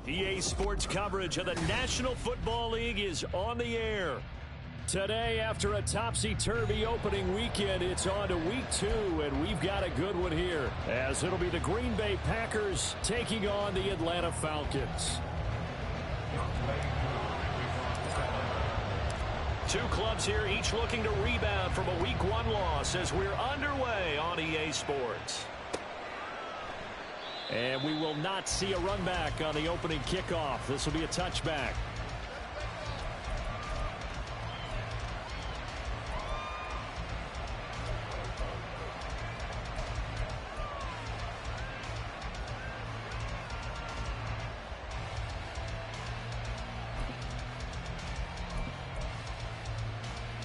EA Sports coverage of the National Football League is on the air. Today, after a topsy-turvy opening weekend, it's on to week 2, and we've got a good one here, as it'll be the Green Bay Packers taking on the Atlanta Falcons. Two clubs here, each looking to rebound from a Week 1 loss as we're underway on EA Sports. And we will not see a run back on the opening kickoff. This will be a touchback.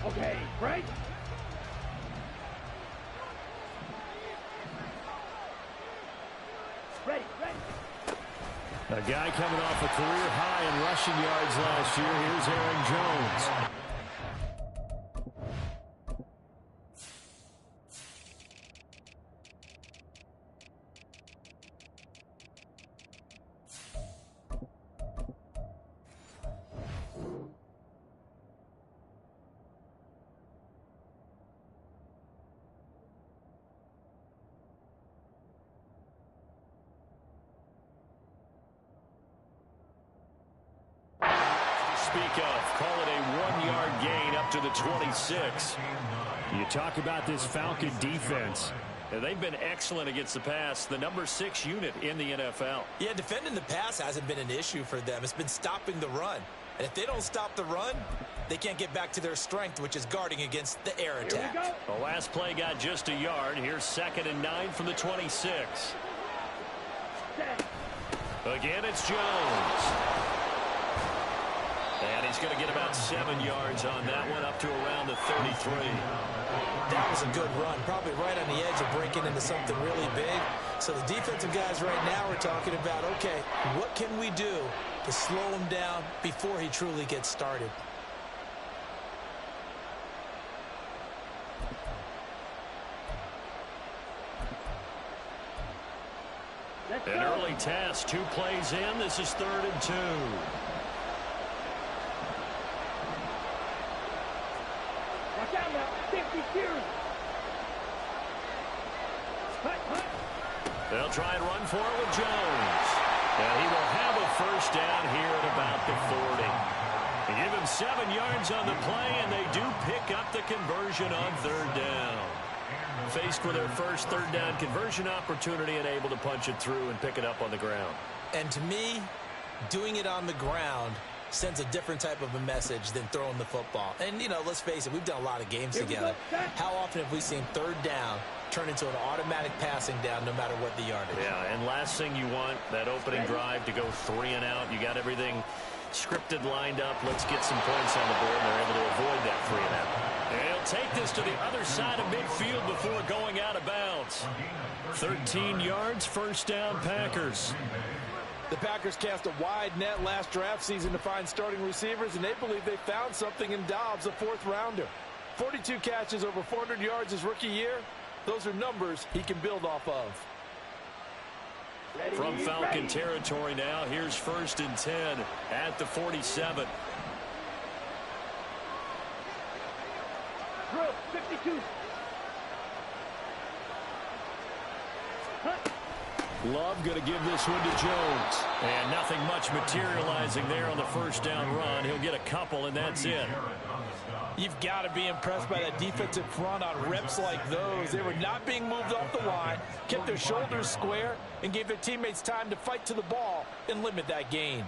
Okay, right? Ready. A guy coming off a career high in rushing yards last year. Here's Aaron Jones. Speak of, call it a 1-yard gain up to the 26. You talk about this Falcon defense. They've been excellent against the pass, the number 6 unit in the NFL. Yeah, defending the pass hasn't been an issue for them. It's been stopping the run. And if they don't stop the run, they can't get back to their strength, which is guarding against the air attack. The last play got just a yard. Here's 2nd and 9 from the 26. Again, it's Jones. And he's going to get about 7 yards on that one, up to around the 33. That was a good run, probably right on the edge of breaking into something really big. So the defensive guys right now are talking about, okay, what can we do to slow him down before he truly gets started? An early test, 2 plays in. This is 3rd and 2. They'll try and run for it with Jones. And he will have a first down here at about the 40. They give him 7 yards on the play, and they do pick up the conversion on 3rd down. Faced with their first 3rd down conversion opportunity and able to punch it through and pick it up on the ground. And to me, doing it on the ground sends a different type of a message than throwing the football. And, you know, let's face it, we've done a lot of games together. How often have we seen 3rd down turn into an automatic passing down no matter what the yardage? Yeah, and last thing you want, that opening drive to go 3 and out. You got everything scripted, lined up. Let's get some points on the board, and they're able to avoid that 3 and out. And he'll take this to the other side of midfield before going out of bounds. 13 yards, first down, Packers. The Packers cast a wide net last draft season to find starting receivers, and they believe they found something in Dobbs, a 4th rounder. 42 catches, over 400 yards his rookie year. Those are numbers he can build off of. From Falcon territory now, here's 1st and 10 at the 47. 52. Love going to give this one to Jones. And nothing much materializing there on the first down run. He'll get a couple, and that's it. You've got to be impressed by that defensive front on reps like those. They were not being moved off the line, kept their shoulders square, and gave their teammates time to fight to the ball and limit that gain.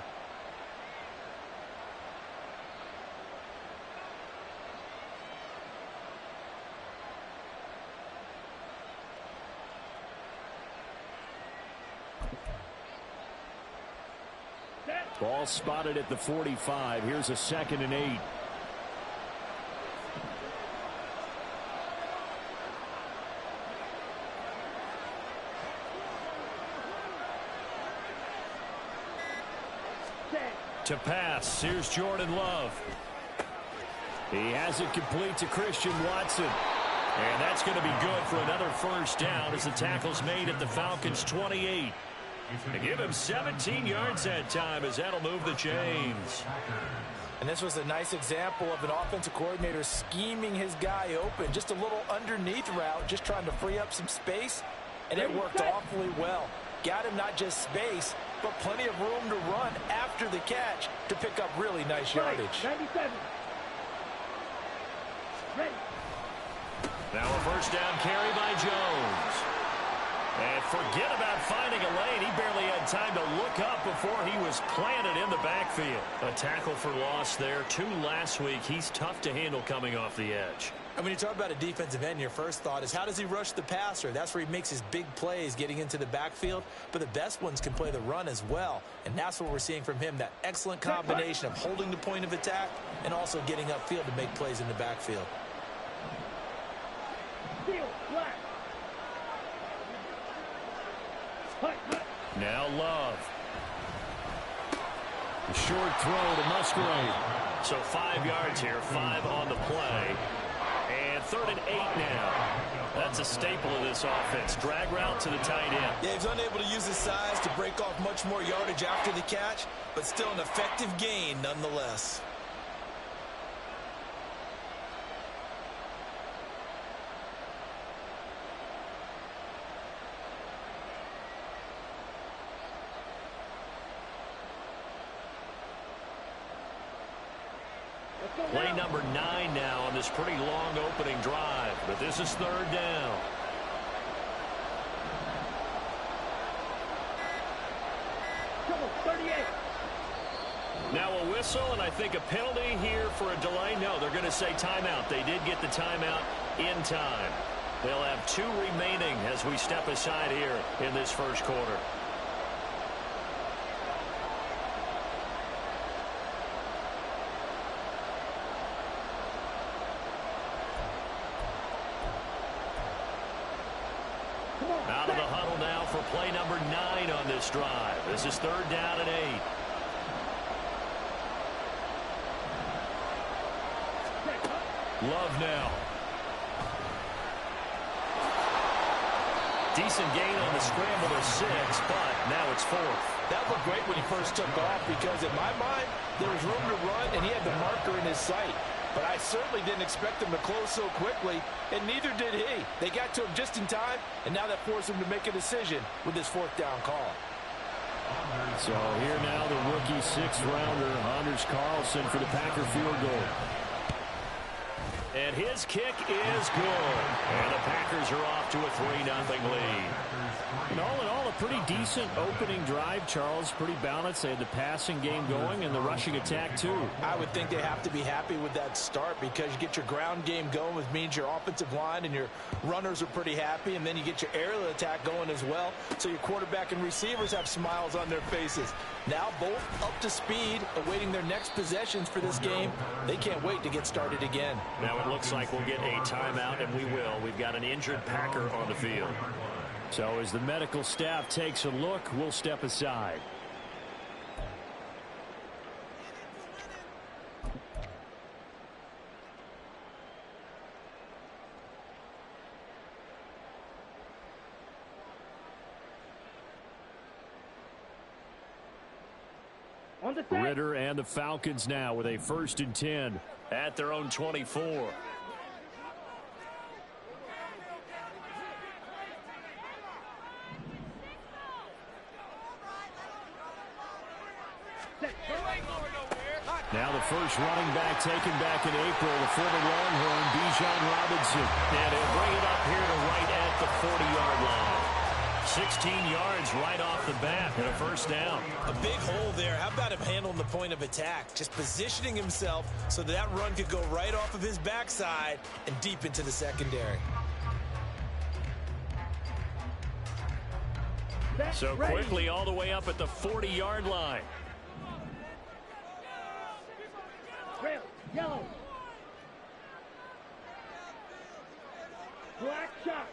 Ball spotted at the 45. Here's a 2nd and 8. To pass, here's Jordan Love. He has it complete to Christian Watson. And that's going to be good for another first down as the tackle's made at the Falcons' 28. They give him 17 yards that time as that'll move the chains. And this was a nice example of an offensive coordinator scheming his guy open. Just a little underneath route, just trying to free up some space, and it worked awfully well. Got him not just space, but plenty of room to run after the catch to pick up really nice yardage. 97. Ready. Now a first down carry by Jones. And forget about finding a lane. He barely had time to look up before he was planted in the backfield. A tackle for loss there. 2 last week. He's tough to handle coming off the edge. And when you talk about a defensive end, your first thought is how does he rush the passer? That's where he makes his big plays getting into the backfield. But the best ones can play the run as well. And that's what we're seeing from him, that excellent combination of holding the point of attack and also getting upfield to make plays in the backfield. Now Love. The short throw to Musgrave. So 5 yards here, 5 on the play. And 3rd and 8 now. That's a staple of this offense. Drag route to the tight end. Yeah, he's unable to use his size to break off much more yardage after the catch, but still an effective gain nonetheless. Play number 9 now on this pretty long opening drive, but this is 3rd down. Trouble, 38. Now a whistle, and I think a penalty here for a delay. No, they're going to say timeout. They did get the timeout in time. They'll have 2 remaining as we step aside here in this first quarter. Out of the huddle now for play number 9 on this drive. This is 3rd down and 8. Love now. Decent gain on the scramble to 6, but now it's 4th. That looked great when he first took off because in my mind, there was room to run and he had the marker in his sight. But I certainly didn't expect him to close so quickly, and neither did he. They got to him just in time, and now that forced him to make a decision with this 4th down call. So here now the rookie 6th rounder, Anders Carlson, for the Packer field goal. And his kick is good. And the Packers are off to a 3-0 lead. And all in all, a pretty decent opening drive, Charles. Pretty balanced. They had the passing game going and the rushing attack, too. I would think they have to be happy with that start because you get your ground game going, which means your offensive line and your runners are pretty happy, and then you get your aerial attack going as well. So your quarterback and receivers have smiles on their faces. Now both up to speed, awaiting their next possessions for this game. They can't wait to get started again. Now it looks like we'll get a timeout, and we will. We've got an injured Packer on the field. So as the medical staff takes a look, we'll step aside. Ritter and the Falcons now with a 1st and 10 at their own 24. Now the first running back taken back in April, the former Longhorn, Bijan Robinson. And he'll bring it up here to right at the 40-yard line. 16 yards right off the bat and a 1st down. A big hole there. How about him handling the point of attack? Just positioning himself so that run could go right off of his backside and deep into the secondary. So quickly all the way up at the 40-yard line. Red, yellow. Black shot.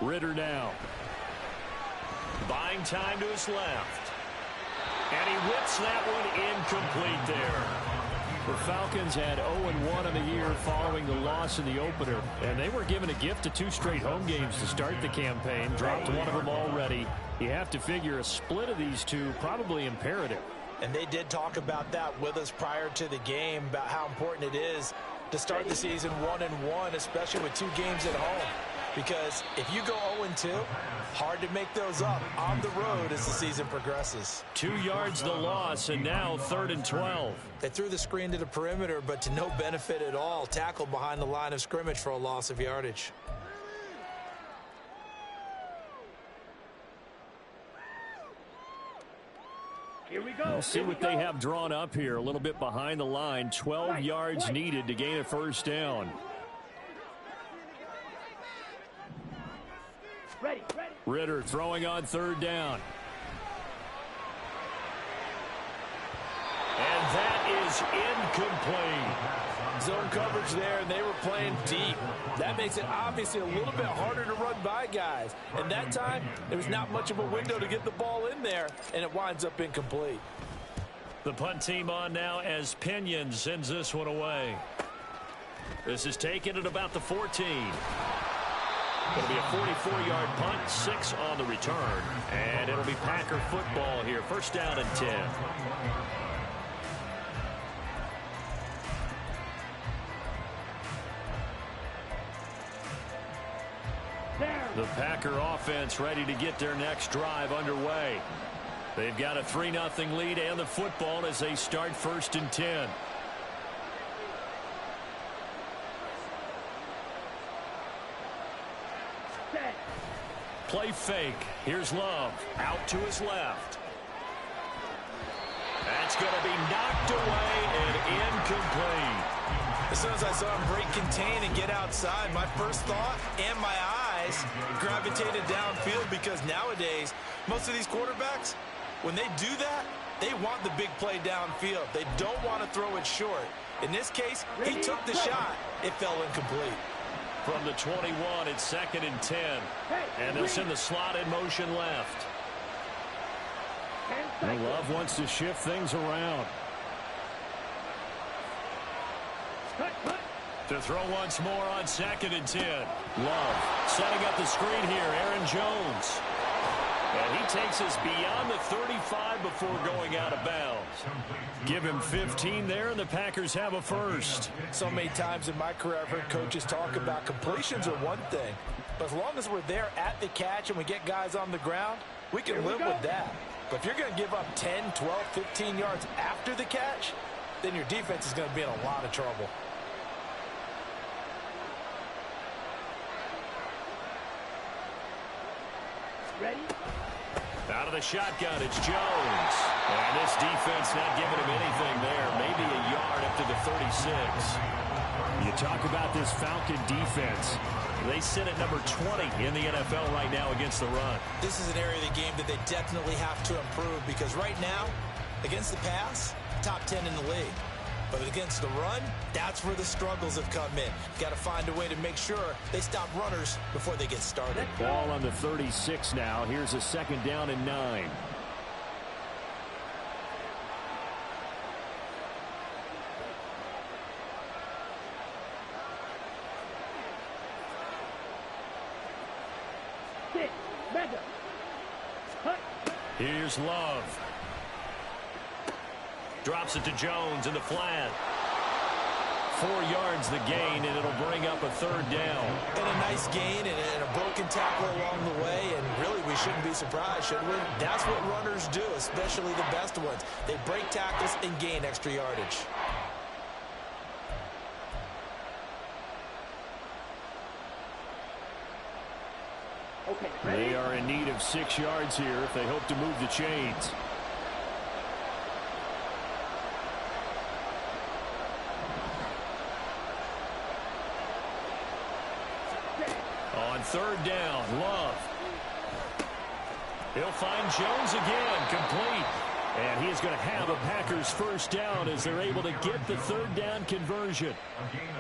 Ritter now. Buying time to his left. And he whips that one incomplete there. The Falcons had 0-1 in the year following the loss in the opener, and they were given a gift of 2 straight home games to start the campaign. Dropped one of them already. You have to figure a split of these two probably imperative. And they did talk about that with us prior to the game, about how important it is to start the season 1-1, especially with 2 games at home. Because if you go 0-2, hard to make those up on the road as the season progresses. 2 yards the loss, and now 3rd and 12. They threw the screen to the perimeter, but to no benefit at all. Tackled behind the line of scrimmage for a loss of yardage. Here we go. We'll see what they have drawn up here. A little bit behind the line. 12 yards needed to gain a first down. Ready. Ritter throwing on 3rd down. And that is incomplete. Zone coverage there, and they were playing deep. That makes it obviously a little bit harder to run by guys. And that time, there was not much of a window to get the ball in there, and it winds up incomplete. The punt team on now as Pinion sends this one away. This is taken at about the 14. It'll be a 44-yard punt, 6 on the return. And it'll be Packer football here. First down and 10. The Packer offense ready to get their next drive underway. They've got a 3-0 lead and the football as they start 1st and 10. Play fake. Here's Love. Out to his left. That's going to be knocked away and incomplete. As soon as I saw him break contain and get outside, my first thought and my eyes gravitated downfield, because nowadays, most of these quarterbacks, when they do that, they want the big play downfield. They don't want to throw it short. In this case, he took the shot. It fell incomplete. From the 21, it's 2nd and 10. And they'll send the slot in motion left. Love wants to shift things around. To throw once more on 2nd and 10. Love setting up the screen here. Aaron Jones. And he takes us beyond the 35 before going out of bounds. Give him 15 there, and the Packers have a first. So many times in my career, I've heard coaches talk about completions are one thing. But as long as we're there at the catch and we get guys on the ground, we can live with that. But if you're going to give up 10, 12, 15 yards after the catch, then your defense is going to be in a lot of trouble. Ready? Out of the shotgun, it's Jones. And this defense not giving him anything there. Maybe a yard up to the 36. You talk about this Falcon defense. They sit at number 20 in the NFL right now against the run. This is an area of the game that they definitely have to improve, because right now, against the pass, top 10 in the league. But against the run, that's where the struggles have come in. Got to find a way to make sure they stop runners before they get started. Ball on the 36 now. Here's a 2nd down and 9. Here's Love. Drops it to Jones in the flat. 4 yards the gain, and it'll bring up a 3rd down. And a nice gain and a broken tackle along the way, and really we shouldn't be surprised, should we? That's what runners do, especially the best ones. They break tackles and gain extra yardage. Okay, they are in need of 6 yards here if they hope to move the chains. On 3rd down, Love. He'll find Jones again, complete. And he is going to have a Packers first down as they're able to get the 3rd down conversion.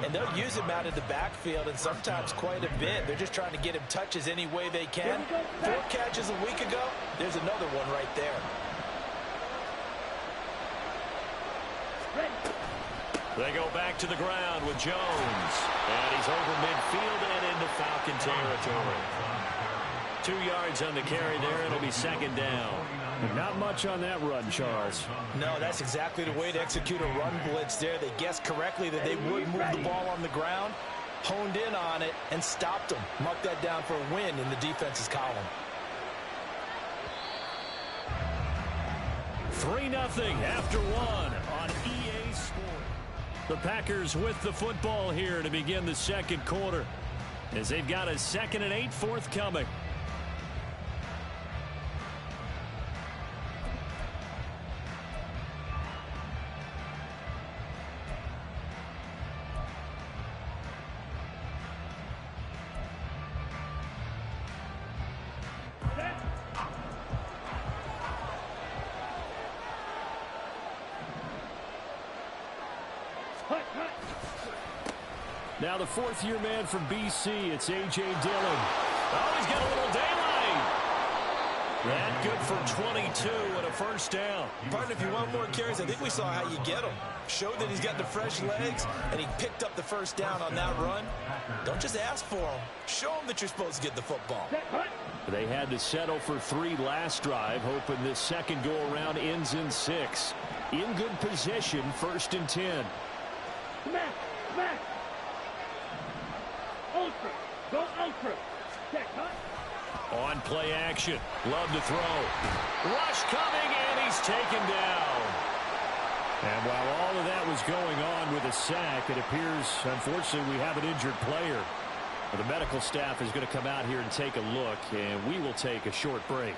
And they'll use him out of the backfield, and sometimes quite a bit. They're just trying to get him touches any way they can. 4 catches a week ago, there's another one right there. They go back to the ground with Jones. And he's over midfield and into Falcon territory. 2 yards on the carry there. It'll be second down. Not much on that run, Charles. No, that's exactly the way to execute a run blitz there. They guessed correctly that they would move the ball on the ground, honed in on it, and stopped them. Mark that down for a win in the defense's column. 3-0 after 1 on EA Sports. The Packers with the football here to begin the second quarter, as they've got a 2nd and 8 forthcoming. Now the 4th-year man from BC, it's A.J. Dillon. Oh, he's got a little daylight. That good for 22 and a first down. Partner, if you want more carries, I think we saw how you get them. Showed that he's got the fresh legs, and he picked up the first down on that run. Don't just ask for him. Show him that you're supposed to get the football. They had to settle for 3 last drive, hoping this second go-around ends in 6. In good position, 1st and 10. Smack! Smack! Ultra! Go ultra! Check, huh? On play action. Love to throw. Rush coming, and he's taken down. And while all of that was going on with a sack, it appears, unfortunately, we have an injured player. The medical staff is going to come out here and take a look, and we will take a short break.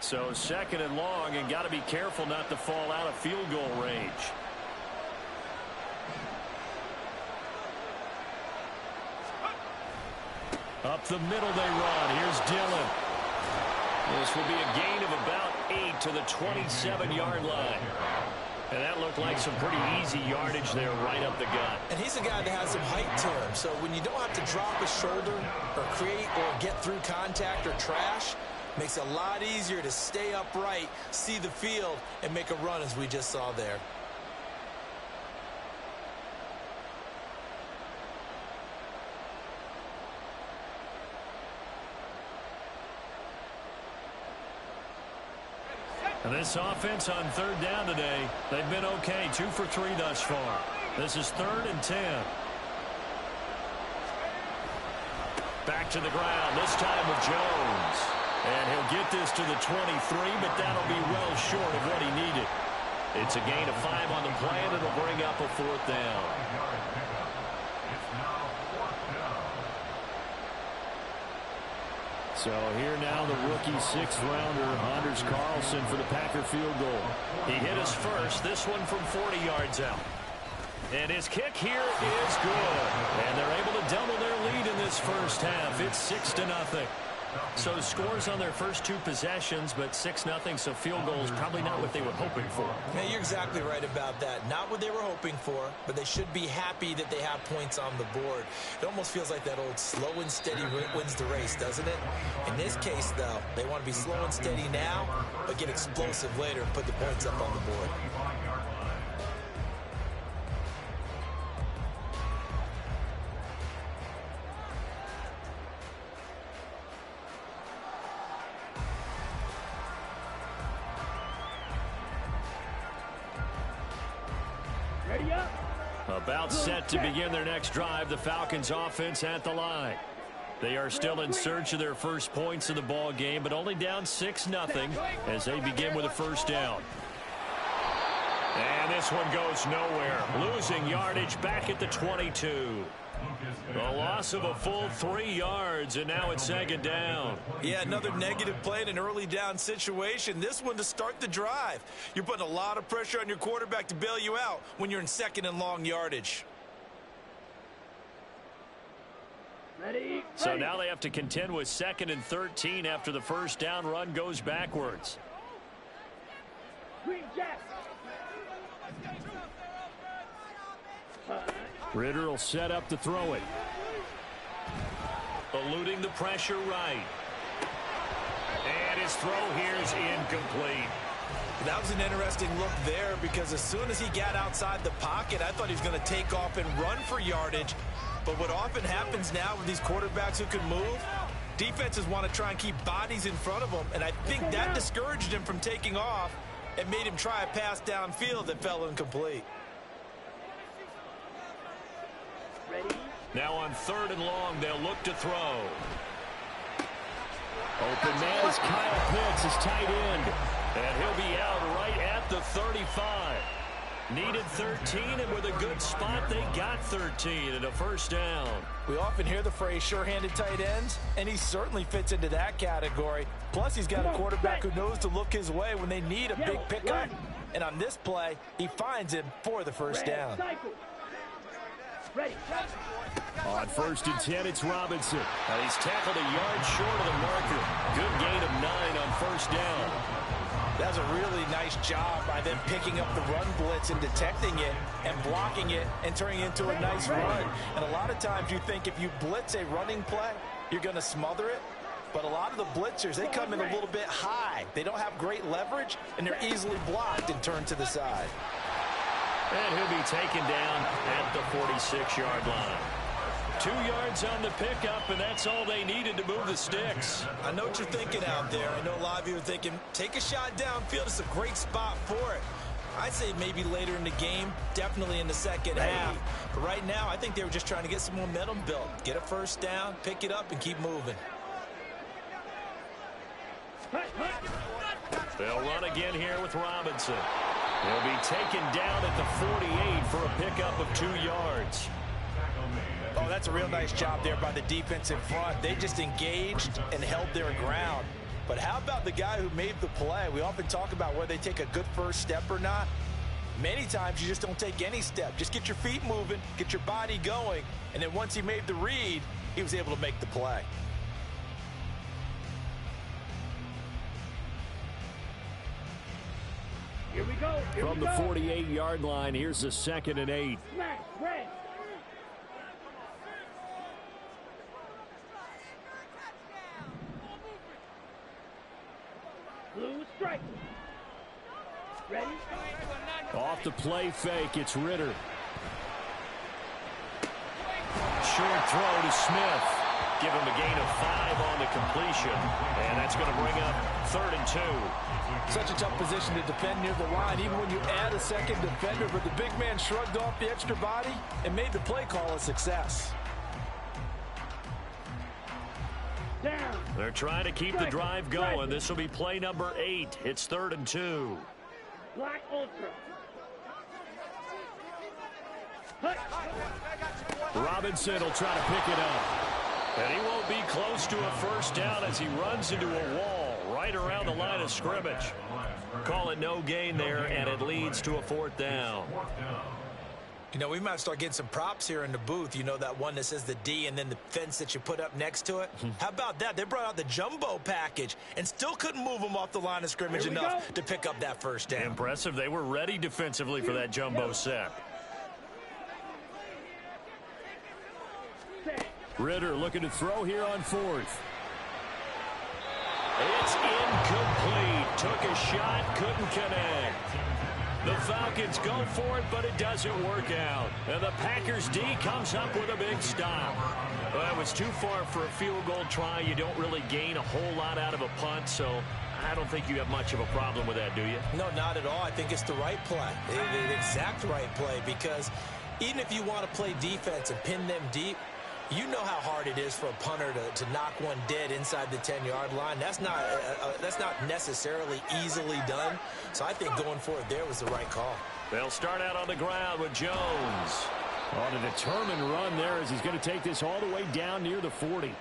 So 2nd and long, and got to be careful not to fall out of field goal range. Up the middle they run. Here's Dillon. This will be a gain of about 8 to the 27-yard line. And that looked like some pretty easy yardage there right up the gut. And he's a guy that has some height to him. So when you don't have to drop his shoulder or create or get through contact or trash, makes it a lot easier to stay upright, see the field, and make a run as we just saw there. And this offense on 3rd down today, they've been okay. 2 for 3 thus far. This is 3rd and 10. Back to the ground, this time with Jones. And he'll get this to the 23, but that'll be well short of what he needed. It's a gain of 5 on the play, and it'll bring up a 4th down. So here now the rookie 6th-rounder, Anders Carlson, for the Packer field goal. He hit his first, this one from 40 yards out. And his kick here is good. And they're able to double their lead in this first half. It's 6-0. So scores on their first 2 possessions, but 6-0, so field goal is probably not what they were hoping for. Yeah, you're exactly right about that. Not what they were hoping for, but they should be happy that they have points on the board. It almost feels like that old slow and steady wins the race, doesn't it? In this case, though, they want to be slow and steady now, but get explosive later and put the points up on the board. About set to begin their next drive, the Falcons offense at the line. They are still in search of their first points of the ball game, but only down 6-0 as they begin with a first down. And this one goes nowhere. Losing yardage back at the 22. A loss of a full 3 yards, and now it's 2nd down. Yeah, another negative play in an early down situation. This one to start the drive. You're putting a lot of pressure on your quarterback to bail you out when you're in 2nd and long yardage. Ready? So now they have to contend with 2nd and 13 after the first down run goes backwards. Green Jack. Ritter will set up to throw it. Eluding the pressure right. And his throw here is incomplete. That was an interesting look there because as soon as he got outside the pocket, I thought he was going to take off and run for yardage. But what often happens now with these quarterbacks who can move, defenses want to try and keep bodies in front of them, and I think that discouraged him from taking off and made him try a pass downfield that fell incomplete. Ready? Now on 3rd and long, they'll look to throw. Open man is Kyle Pitts, his tight end. And he'll be out right at the 35. Needed 13, and with a good spot, they got 13 and a first down. We often hear the phrase sure-handed tight ends, and he certainly fits into that category. Plus, he's got a quarterback who knows to look his way when they need a big pickup. And on this play, he finds him for the first down. Ready. On 1st and 10, it's Robinson. Now he's tackled a yard short of the marker. Good gain of 9 on first down. That's a really nice job by them picking up the run blitz and detecting it and blocking it and turning it into a nice run. And a lot of times you think if you blitz a running play, you're going to smother it. But a lot of the blitzers, they come in a little bit high. They don't have great leverage, and they're easily blocked and turned to the side. And he'll be taken down at the 46-yard line. 2 yards on the pickup, and that's all they needed to move the sticks. I know what you're thinking out there. I know a lot of you are thinking, take a shot downfield. It's a great spot for it. I'd say maybe later in the game, definitely in the second half. But right now, I think they were just trying to get some momentum built. Get a first down, pick it up, and keep moving. They'll run again here with Robinson. He'll be taken down at the 48 for a pickup of 2 yards. Oh, that's a real nice job there by the defense in front. They just engaged and held their ground. But how about the guy who made the play? We often talk about whether they take a good first step or not. Many times you just don't take any step. Just get your feet moving, get your body going, and then once he made the read, he was able to make the play. Here we go. From the 48-yard line, here's the 2nd and 8. Smash, red. Blue strike. Ready? Off the play fake, it's Ritter. Short throw to Smith. Give him a gain of 5 on the completion. And that's going to bring up 3rd and 2. Such a tough position to defend near the line, even when you add a second defender. But the big man shrugged off the extra body and made the play call a success. Down. They're trying to keep the drive going. This will be play number 8. It's 3rd and 2. Black Ultra. Hut. Robinson will try to pick it up. And he won't be close to a first down as he runs into a wall right around the line of scrimmage. Call it no gain there, and it leads to a 4th down. You know, we might start getting some props here in the booth. You know, that one that says the D and then the fence that you put up next to it? How about that? They brought out the jumbo package and still couldn't move them off the line of scrimmage enough to pick up that first down. Impressive. They were ready defensively for that jumbo set. Ritter looking to throw here on 4th. It's incomplete. Took a shot, couldn't connect. The Falcons go for it, but it doesn't work out. And the Packers D comes up with a big stop. Well, it was too far for a field goal try. You don't really gain a whole lot out of a punt, so I don't think you have much of a problem with that, do you? No, not at all. I think it's the right play, the exact right play, because even if you want to play defense and pin them deep, you know how hard it is for a punter to knock one dead inside the 10-yard line. That's not necessarily easily done. So I think going for it there was the right call. They'll start out on the ground with Jones. On a determined run there as he's going to take this all the way down near the 40.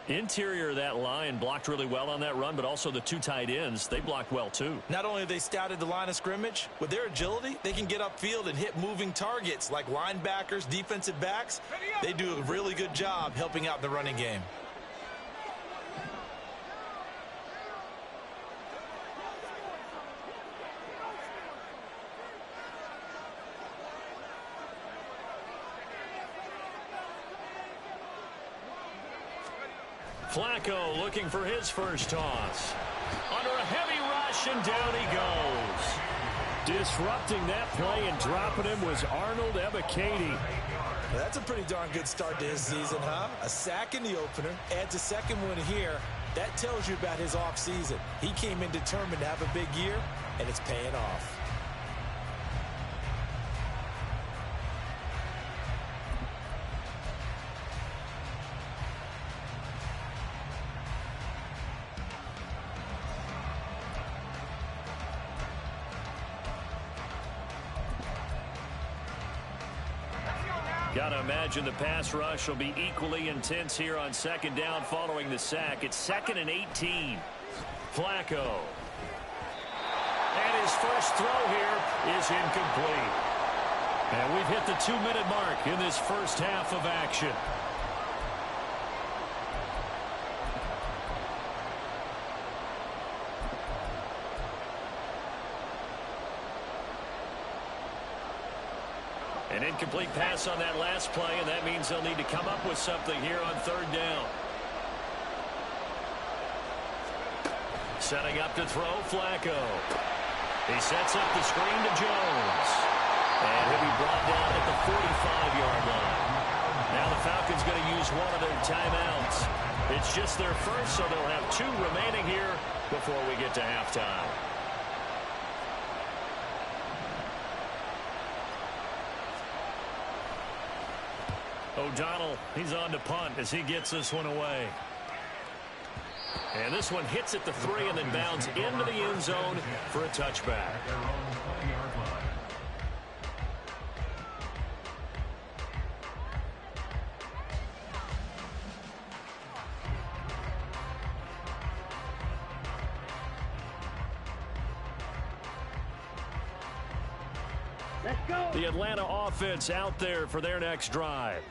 Interior of that line blocked really well on that run, but also the 2 tight ends, they blocked well too. Not only have they scouted the line of scrimmage, with their agility, they can get upfield and hit moving targets like linebackers, defensive backs. They do a really good job helping out the running game. Flacco looking for his first toss. Under a heavy rush, and down he goes. Disrupting that play and dropping him was Arnold Ebiketie. That's a pretty darn good start to his season, huh? A sack in the opener, adds a second one here. That tells you about his offseason. He came in determined to have a big year, and it's paying off. Gotta imagine the pass rush will be equally intense here on second down following the sack. It's 2nd and 18. Flacco. And his first throw here is incomplete. And we've hit the 2-minute mark in this first half of action. An incomplete pass on that last play, and that means they'll need to come up with something here on 3rd down. Setting up to throw, Flacco. He sets up the screen to Jones. And he'll be brought down at the 45-yard line. Now the Falcons going to use one of their timeouts. It's just their first, so they'll have 2 remaining here before we get to halftime. O'Donnell, he's on to punt as he gets this one away. And this one hits at the 3 and then bounds into the end zone for a touchback. Let's go. The Atlanta offense out there for their next drive.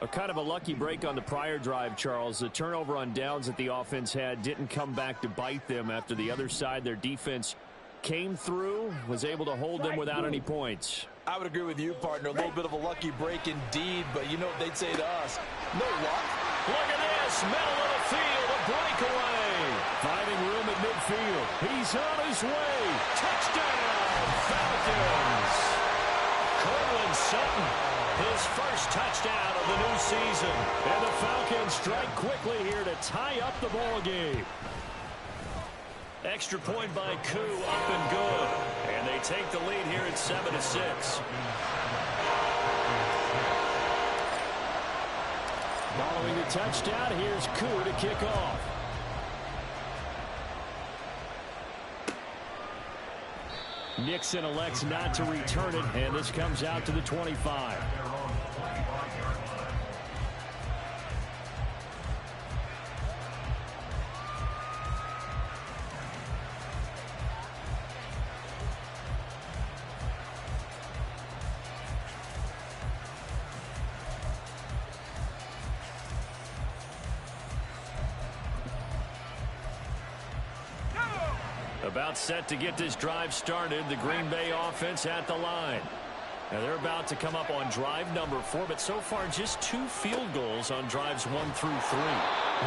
A kind of a lucky break on the prior drive, Charles. The turnover on downs that the offense had didn't come back to bite them after the other side. Their defense came through, was able to hold them without any points. I would agree with you, partner. A little bit of a lucky break indeed, but you know what they'd say to us. No luck. Look at this. Middle of the field. A breakaway. Finding room at midfield. He's on his way. Touchdown, Falcons. Courtland Sutton. His first touchdown of the new season. And the Falcons strike quickly here to tie up the ball game. Extra point by Koo, up and good. And they take the lead here at 7-6. Following the touchdown, here's Koo to kick off. Nixon elects not to return it, and this comes out to the 25. About set to get this drive started. The Green Bay offense at the line. Now they're about to come up on drive number 4, but so far just 2 field goals on drives 1 through 3.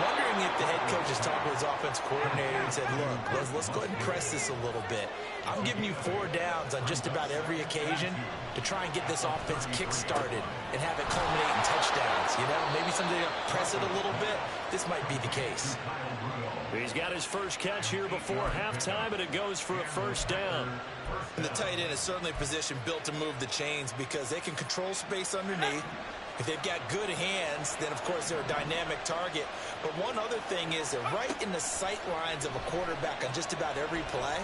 Wondering if the head coach has talked with his offense coordinator and said, look, let's go ahead and press this a little bit. I'm giving you 4 downs on just about every occasion to try and get this offense kick-started and have it culminate in touchdowns. You know, maybe something to press it a little bit. This might be the case. He's got his first catch here before halftime, and it goes for a first down. And the tight end is certainly a position built to move the chains because they can control space underneath. If they've got good hands, then, of course, they're a dynamic target. But one other thing is they're right in the sight lines of a quarterback on just about every play,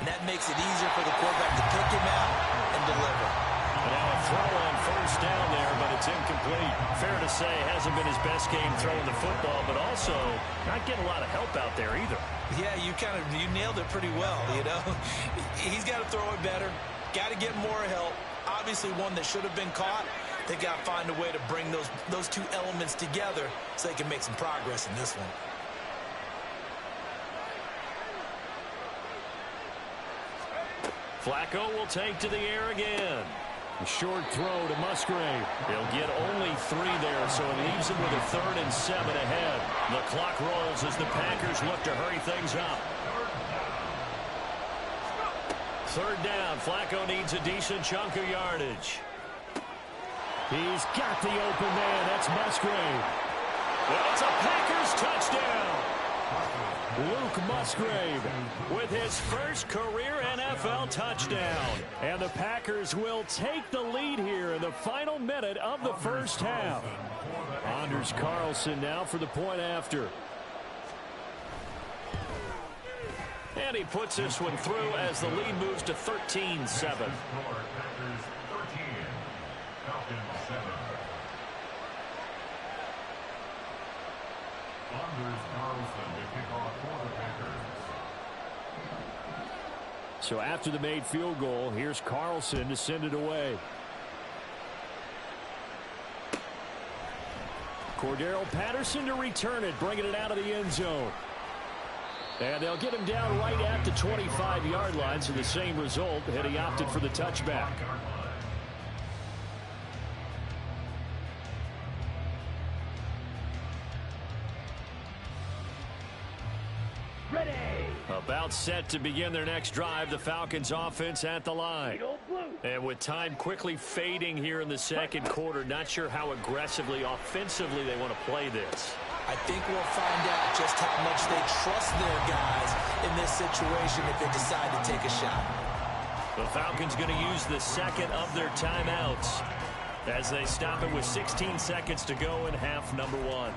and that makes it easier for the quarterback to pick him out and deliver. And now a throw on first down there, but it's incomplete. Fair to say, hasn't been his best game throwing the football, but also not getting a lot of help out there either. Yeah, you nailed it pretty well, you know. He's got to throw it better, got to get more help. Obviously one that should have been caught. They got to find a way to bring those 2 elements together so they can make some progress in this one. Flacco will take to the air again. A short throw to Musgrave. He'll get only 3 there, so it leaves him with a 3rd and 7 ahead. The clock rolls as the Packers look to hurry things up. 3rd down. Flacco needs a decent chunk of yardage. He's got the open man. That's Musgrave. Well, it's a Packers touchdown. Luke Musgrave with his first career NFL touchdown. And the Packers will take the lead here in the final minute of the first half. Anders Carlson now for the point after. And he puts this one through as the lead moves to 13-7. So after the made field goal, here's Carlson to send it away. Cordero Patterson to return it, bringing it out of the end zone. And they'll get him down right at the 25-yard line, so the same result, and he opted for the touchback. Ready. About set to begin their next drive, the Falcons offense at the line. And with time quickly fading here in the second quarter, not sure how aggressively, offensively they want to play this. I think we'll find out just how much they trust their guys in this situation if they decide to take a shot. The Falcons going to use the second of their timeouts as they stop it with 16 seconds to go in half number 1.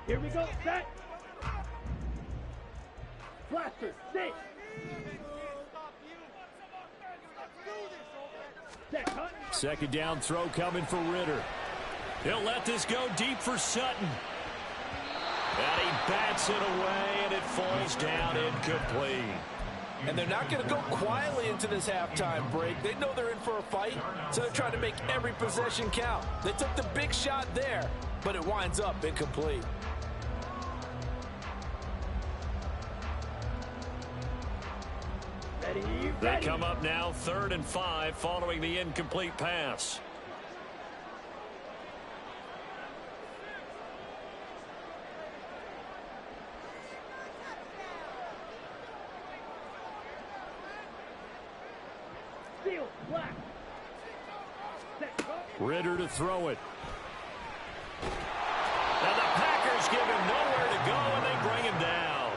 Here we go, set. Blaster, sit. Set, cut. Second down throw coming for Ritter. He'll let this go deep for Sutton. And he bats it away, and it falls down incomplete. And they're not going to go quietly into this halftime break. They know they're in for a fight, so they're trying to make every possession count. They took the big shot there, but it winds up incomplete. They come up now 3rd and 5 following the incomplete pass. Seal, black. Set, cut. Ritter to throw it. And the Packers give him nowhere to go, and they bring him down.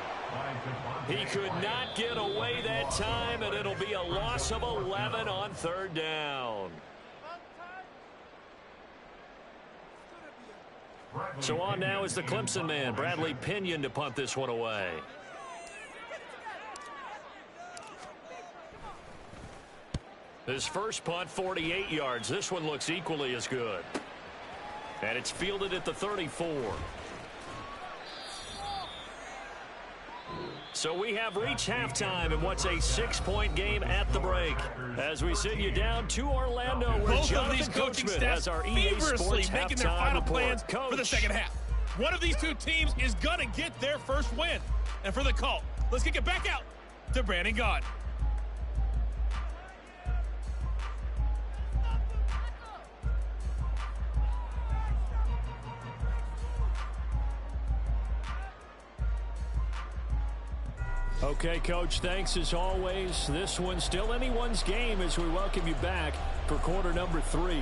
He could not get away that time, and it'll be a loss of 11 on 3rd down. So on now is the Clemson man, Bradley Pinion, to punt this one away. His first punt, 48 yards. This one looks equally as good. And it's fielded at the 34. So we have reached halftime in what's a 6-point game at the break. As we send you down to Orlando, where both Jonathan of these coaching Coachman staffs has our EA feverishly Sports making their halftime final report. plans Coach. for the second half. One of these two teams is going to get their first win. And for the call, let's kick it back out to Brandon Gaudin. Okay, Coach, thanks as always. This one's still anyone's game as we welcome you back for quarter number 3.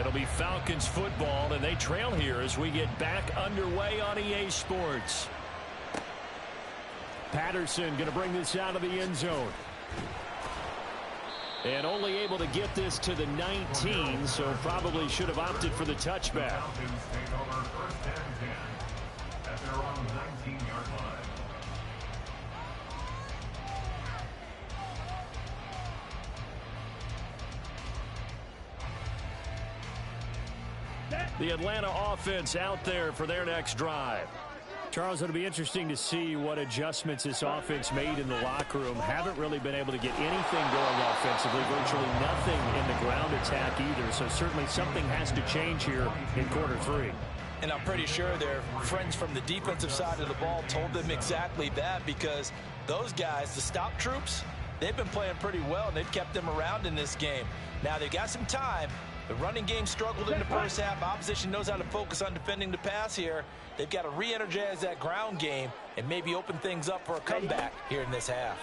It'll be Falcons football, and they trail here as we get back underway on EA Sports. Patterson going to bring this out of the end zone. And only able to get this to the 19, so probably should have opted for the touchback. The Atlanta offense out there for their next drive. Charles, it'll be interesting to see what adjustments this offense made in the locker room. Haven't really been able to get anything going offensively, virtually nothing in the ground attack either. So certainly something has to change here in quarter 3. And I'm pretty sure their friends from the defensive side of the ball told them exactly that, because those guys, the stop troops, they've been playing pretty well, and they've kept them around in this game. Now, they've got some time. The running game struggled in the first half. Opposition knows how to focus on defending the pass here. They've got to re-energize that ground game and maybe open things up for a comeback here in this half.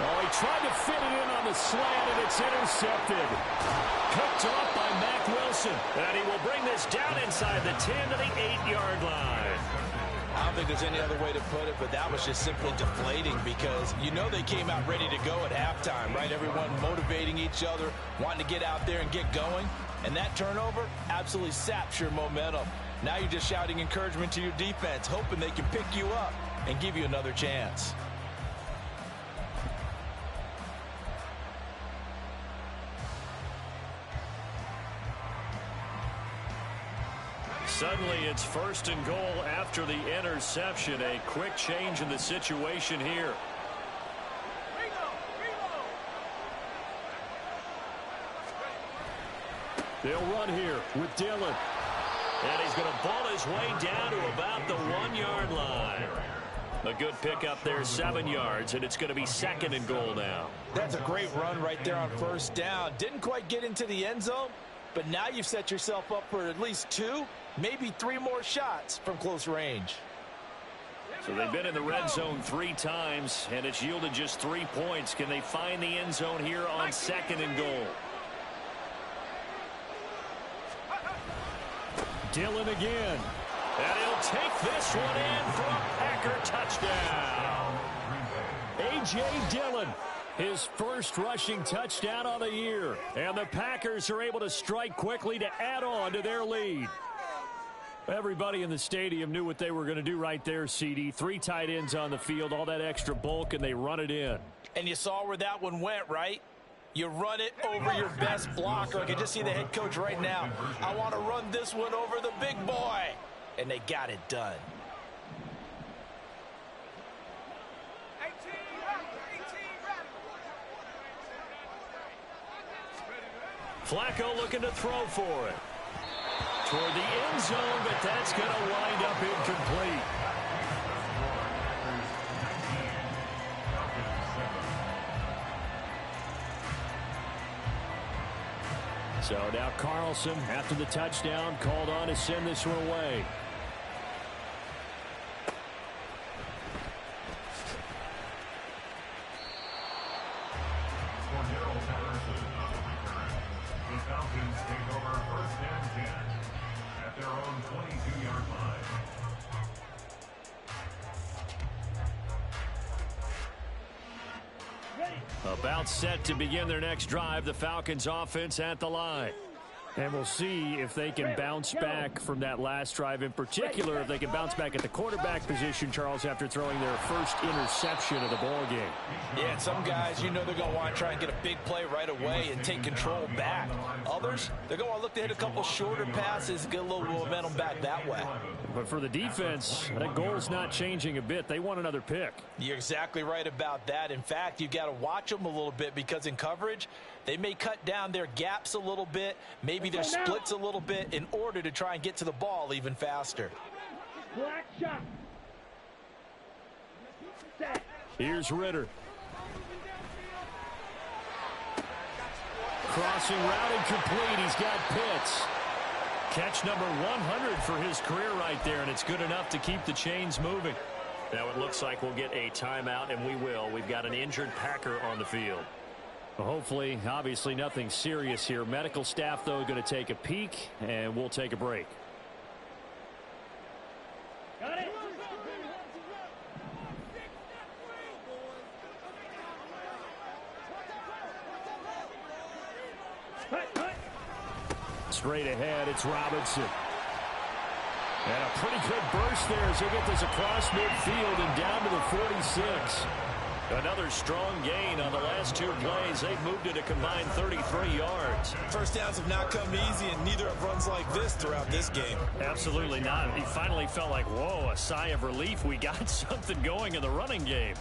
Oh, he tried to fit it in on the slant, and it's intercepted. Picked off by Mack Wilson. And he will bring this down inside the 10 to the 8-yard line. I don't think there's any other way to put it, but that was just simply deflating, because you know they came out ready to go at halftime, right? Everyone motivating each other, wanting to get out there and get going. And that turnover absolutely saps your momentum. Now you're just shouting encouragement to your defense, hoping they can pick you up and give you another chance. Suddenly it's 1st and goal after the interception. A quick change in the situation here. They'll run here with Dillon. And he's going to ball his way down to about the 1-yard line. A good pickup there, 7 yards, and it's going to be 2nd and goal now. That's a great run right there on 1st down. Didn't quite get into the end zone, but now you've set yourself up for at least 2, maybe 3 more shots from close range. So they've been in the red zone 3 times, and it's yielded just 3 points. Can they find the end zone here on 2nd and goal? Dillon again. And he'll take this one in for a Packer touchdown. A.J. Dillon, his first rushing touchdown of the year. And the Packers are able to strike quickly to add on to their lead. Everybody in the stadium knew what they were going to do right there, CD. 3 tight ends on the field, all that extra bulk, and they run it in. And you saw where that one went, right? You run it over your best blocker. I can just see the head coach right now. I want to run this one over the big boy. And they got it done. Flacco looking to throw for it. Toward the end zone, but that's going to wind up incomplete. So now Carlson, after the touchdown, called on to send this one away. The Falcons take over 1st and 10 at their own 22-yard line. About set to begin their next drive, the Falcons offense at the line. And we'll see if they can bounce back from that last drive, in particular if they can bounce back at the quarterback position, Charles, after throwing their first interception of the ball game. Yeah, and some guys, you know, they're going to want to try and get a big play right away and take control back. Others, they're going to look to hit a couple shorter passes and get a little momentum back that way. But for the defense, that goal's not changing a bit. They want another pick. You're exactly right about that. In fact, you've got to watch them a little bit, because in coverage, they may cut down their gaps a little bit, maybe their splits a little bit, in order to try and get to the ball even faster. Black shot. Set. Here's Ritter. Crossing route incomplete. He's got Pitts. Catch number 100 for his career right there, and it's good enough to keep the chains moving. Now it looks like we'll get a timeout, and we will. We've got an injured Packer on the field. Well, hopefully, obviously nothing serious here. Medical staff, though, going to take a peek, and we'll take a break. Got it. Straight ahead, it's Robinson. And a pretty good burst there as he'll get this across midfield and down to the 46. Another strong gain on the last two plays. They've moved it a combined 33 yards. First downs have not come easy, and neither have runs like this throughout this game. Absolutely not. He finally felt like, whoa, a sigh of relief. We got something going in the running game.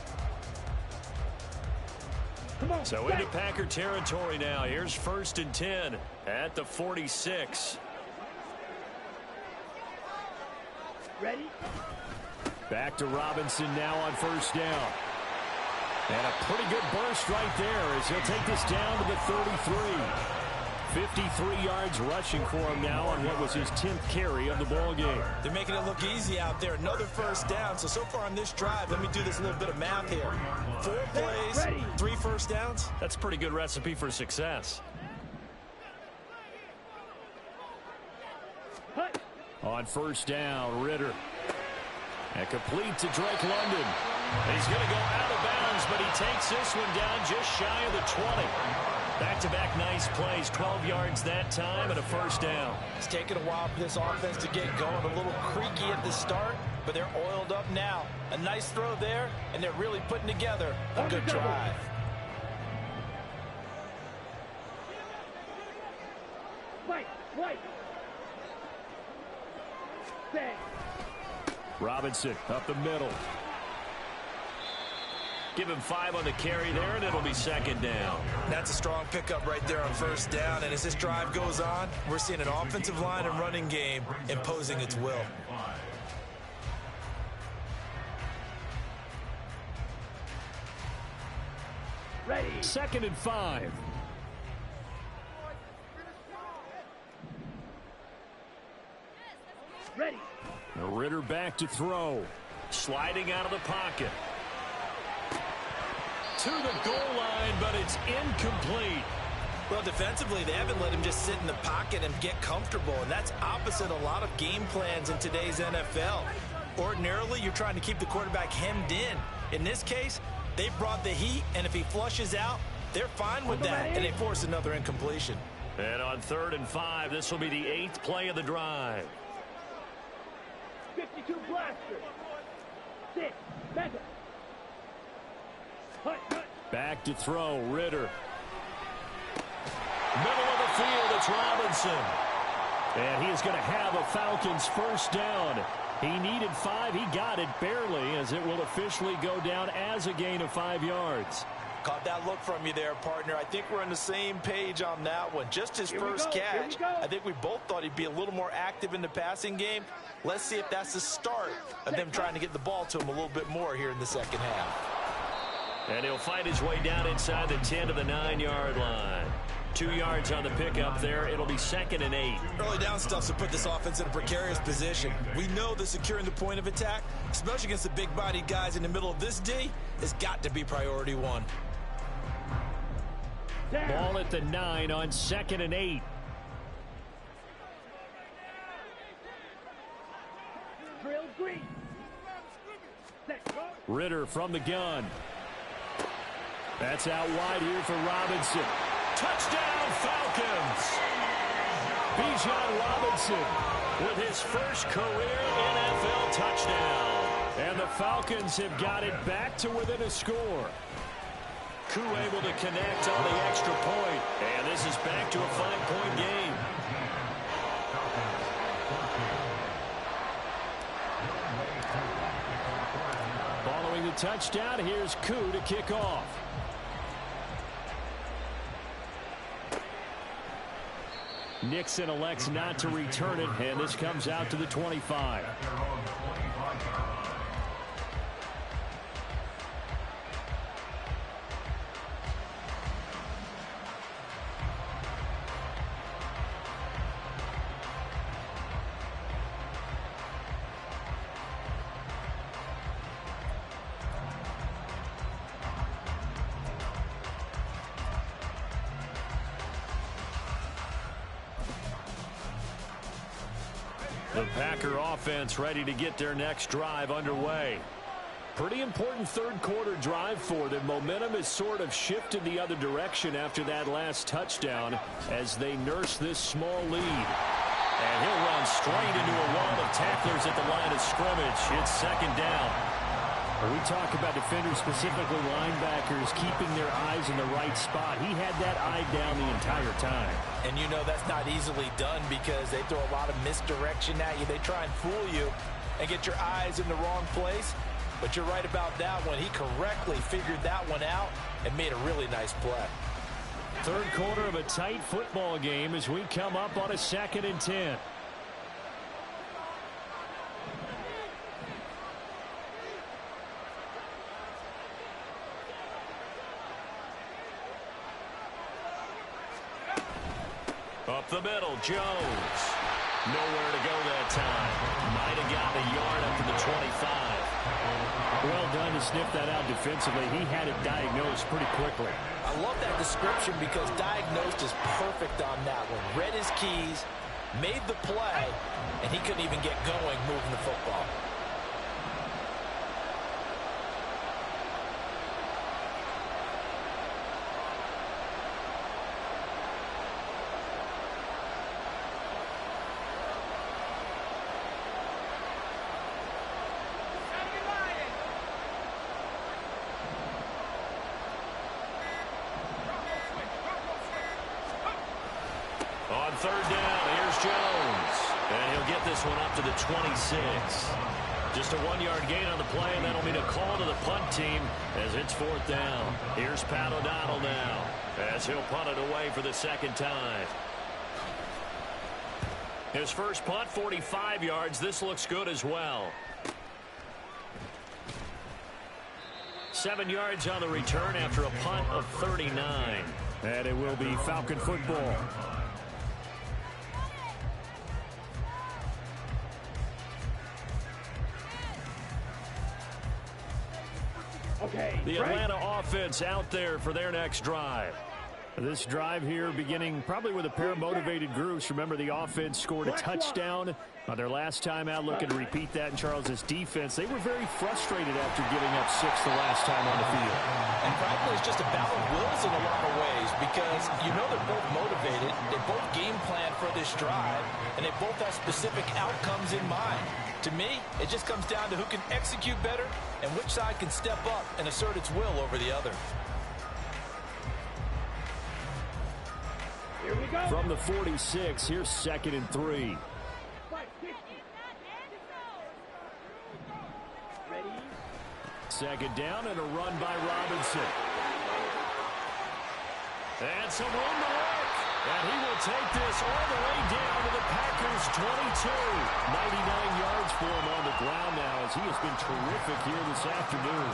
So into Packer territory now. Here's 1st and 10 at the 46. Ready? Back to Robinson now on 1st down. And a pretty good burst right there as he'll take this down to the 33. 53 yards rushing for him now on what was his 10th carry of the ball game. They're making it look easy out there. Another 1st down. So far on this drive, let me do this little bit of math here. 4 plays, 3 1st downs. That's a pretty good recipe for success. On 1st down, Ritter. And complete to Drake London. He's going to go out of bounds, but he takes this one down just shy of the 20. Back-to-back nice plays, 12 yards that time and a 1st down. It's taken a while for this offense to get going. A little creaky at the start, but they're oiled up now. A nice throw there, and they're really putting together a good drive. Right. Set. Robinson up the middle. Give him 5 on the carry there, and it'll be 2nd down. That's a strong pickup right there on 1st down, and as this drive goes on, we're seeing an offensive line and running game imposing its will. Ready. 2nd and 5. Ready. Ritter back to throw. Sliding out of the pocket. To the goal line, but it's incomplete. Well, defensively, they haven't let him just sit in the pocket and get comfortable, and that's opposite a lot of game plans in today's NFL. Ordinarily, you're trying to keep the quarterback hemmed in. In this case, they brought the heat, and if he flushes out, they're fine with that, and they force another incompletion. And on 3rd and 5, this will be the 8th play of the drive. 52 blaster. 6. Mega. Back to throw, Ritter. Middle of the field, it's Robinson. And he is going to have a Falcons 1st down. He needed 5. He got it barely, as it will officially go down as a gain of 5 yards. Caught that look from you there, partner. I think we're on the same page on that one. Just his first catch. I think we both thought he'd be a little more active in the passing game. Let's see if that's the start of them trying to get the ball to him a little bit more here in the 2nd half. And he'll find his way down inside the 10 to the 9-yard line. 2 yards on the pickup there. It'll be 2nd and 8. Early down stuff to put this offense in a precarious position. We know that securing the point of attack, especially against the big-bodied guys in the middle of this D, has got to be priority 1. Ball at the 9 on 2nd and 8. Drill green. Ritter from the gun. That's out wide here for Robinson. Touchdown, Falcons! Bijan Robinson with his first career NFL touchdown. And the Falcons have got it back to within a score. Koo able to connect on the extra point. And this is back to a 5-point game. Following the touchdown, here's Koo to kick off. Nixon elects not to return it, and this comes out to the 25. The Packer offense ready to get their next drive underway. Pretty important third quarter drive for them. Momentum has sort of shifted the other direction after that last touchdown as they nurse this small lead. And he'll run straight into a wall of tacklers at the line of scrimmage. It's second down. We talk about defenders, specifically linebackers, keeping their eyes in the right spot. He had that eye down the entire time. And you know that's not easily done because they throw a lot of misdirection at you. They try and fool you and get your eyes in the wrong place. But you're right about that one. He correctly figured that one out and made a really nice play. Third quarter of a tight football game as we come up on a 2nd and 10. Up the middle, Jones. Nowhere to go that time. Might have gotten a yard up to the 25. Well done to sniff that out defensively. He had it diagnosed pretty quickly. I love that description because diagnosed is perfect on that one. Read his keys, made the play, and he couldn't even get going moving the football. On third down, here's Jones. And he'll get this one up to the 26. Just a 1-yard gain on the play, and that'll mean a call to the punt team as it's 4th down. Here's Pat O'Donnell now as he'll punt it away for the second time. His first punt, 45 yards. This looks good as well. 7 yards on the return after a punt of 39. And it will be Falcon football. Okay, The Atlanta offense out there for their next drive. This drive here beginning probably with a pair of motivated groups. Remember, the offense scored a touchdown on their last time out, looking to repeat that in Charles' defense. They were very frustrated after giving up 6 the last time on the field. And frankly, it's just a battle of wills in a lot of ways because you know they're both motivated. They both game plan for this drive, and they both have specific outcomes in mind. To me, it just comes down to who can execute better and which side can step up and assert its will over the other. Here we go. From the 46, here's 2nd and 3. 550. Ready? Second down and a run by Robinson. And some room to work. And he will take this all the way down to the Packers' 22. 99 yards for him on the ground now as he has been terrific here this afternoon.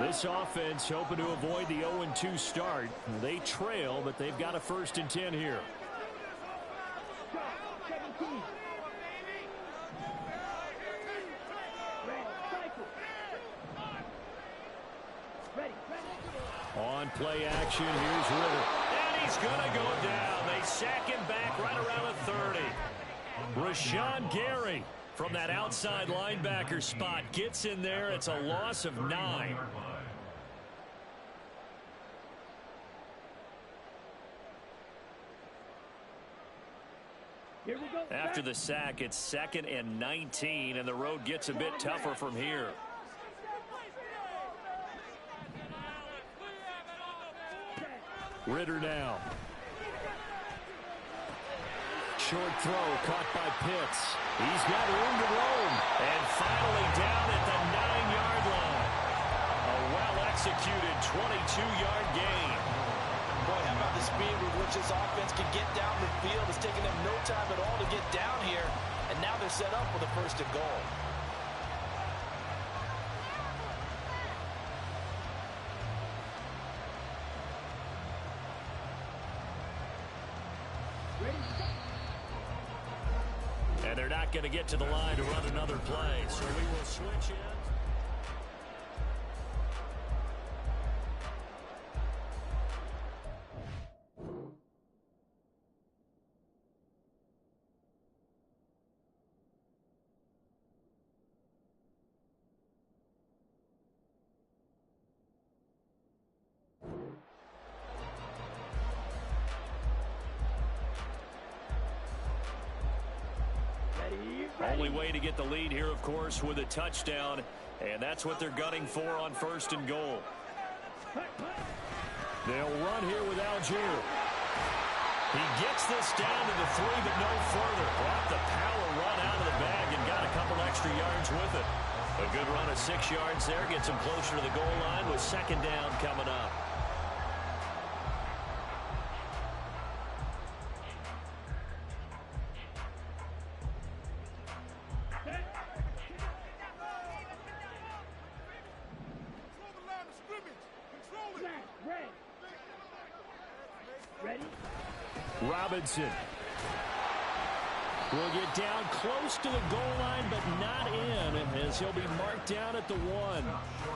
This offense hoping to avoid the 0-2 start. They trail, but they've got a 1st and 10 here. 17. Ready. On play action, here's Ritter. And he's going to go down. They sack him back right around the 30. Rashawn Gary from that outside linebacker spot gets in there. It's a loss of 9. Here we go. After the sack, it's 2nd and 19, and the road gets a bit tougher from here. Ritter now. Short throw caught by Pitts. He's got room to roam. And finally down at the 9-yard line. A well-executed 22-yard gain. Boy, how about the speed with which this offense can get down the field? It's taken them no time at all to get down here, and now they're set up with a 1st and goal. And And they're not going to get to the line to run another play. So we will switch in. Only way to get the lead here, of course, with a touchdown. And that's what they're gunning for on 1st and goal. They'll run here with Algier. He gets this down to the 3, but no further. Brought the power run out of the bag and got a couple extra yards with it. A good run of 6 yards there gets him closer to the goal line with 2nd down coming up. Robinson will get down close to the goal line, but not in, as he'll be marked down at the 1.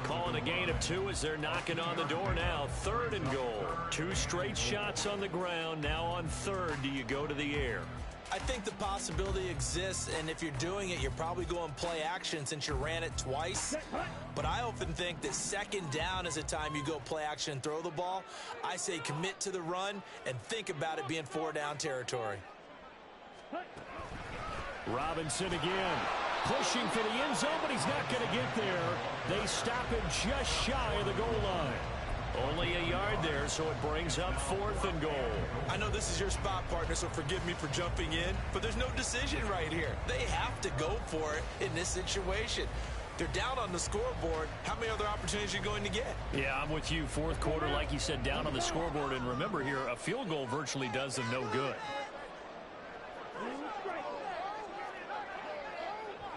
Calling a gain of 2 as they're knocking on the door now. 3rd and goal. 2 straight shots on the ground. Now on 3rd, do you go to the air? I think the possibility exists, and if you're doing it, you're probably going play action since you ran it twice. But I often think that 2nd down is a time you go play action and throw the ball. I say commit to the run and think about it being 4-down territory. Robinson again. Pushing for the end zone, but he's not going to get there. They stop him just shy of the goal line. Only a yard there, so it brings up 4th and goal. I know this is your spot, partner, so forgive me for jumping in, but there's no decision right here. They have to go for it in this situation. They're down on the scoreboard. How many other opportunities are you going to get? Yeah, I'm with you. 4th quarter, like you said, down on the scoreboard. And remember here, a field goal virtually does them no good.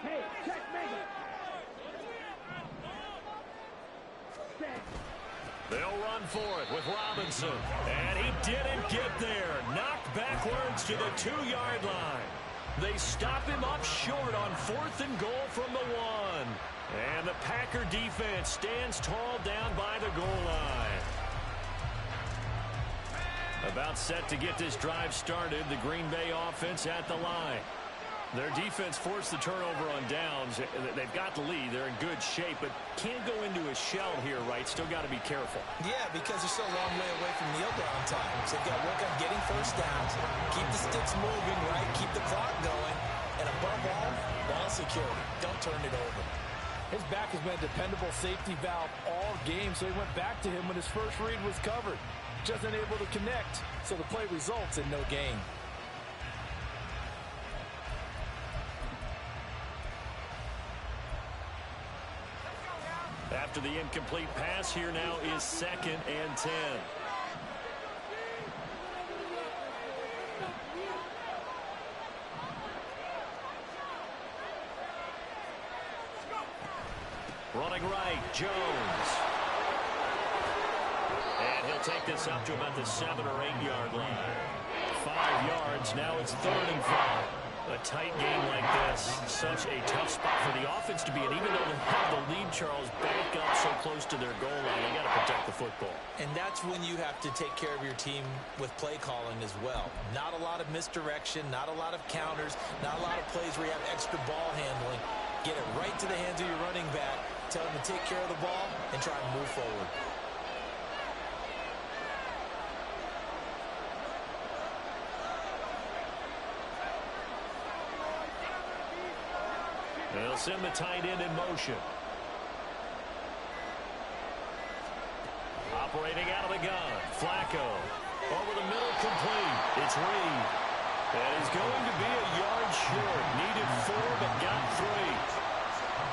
Hey, check Megan. They'll run for it with Robinson. And he didn't get there. Knocked backwards to the 2-yard line. They stop him up short on 4th and goal from the 1. And the Packer defense stands tall down by the goal line. About set to get this drive started. The Green Bay offense at the line. Their defense forced the turnover on downs. They've got the lead. They're in good shape, but can't go into a shell here, right? Still got to be careful. Yeah, because they're still a long way away from kneel down times. They've got to work on getting 1st downs, keep the sticks moving, right? Keep the clock going, and above all, ball security. Don't turn it over. His back has been a dependable safety valve all game, so he went back to him when his first read was covered. Just unable to connect, so the play results in no gain. After the incomplete pass, here now is 2nd and 10. Running right, Jones. And he'll take this up to about the 7 or 8 yard line. 5 yards, now it's 3rd and 5. A tight game like this, such a tough spot for the offense to be in. Even though they have the lead, Charles, back up so close to their goal line, they got to protect the football. And that's when you have to take care of your team with play calling as well. Not a lot of misdirection, not a lot of counters, not a lot of plays where you have extra ball handling. Get it right to the hands of your running back, tell him to take care of the ball, and try and move forward. They'll send the tight end in motion. Operating out of the gun. Flacco. Over the middle, complete. It's Reed. That is going to be a yard short. Needed 4, but got 3.